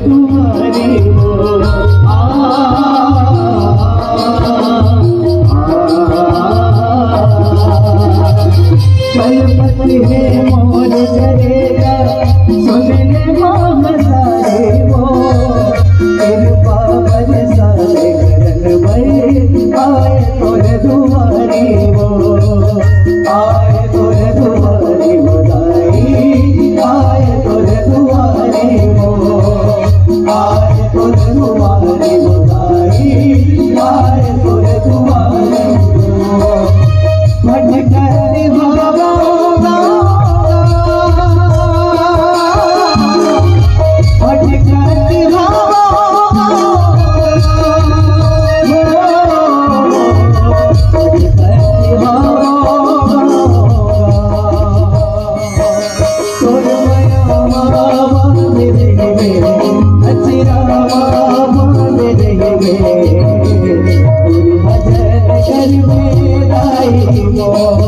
दुआरे वो चलपति है मोर चलेगा सुन ले मोह सारे वो कृपा बरसाए करन भई आए तोर दुआरे वो आए तोर दुआरे बधाई आए तोर दुआरे वो आए तोर दुआरे बधाई आए तोर दुआरे वो भटकर Oh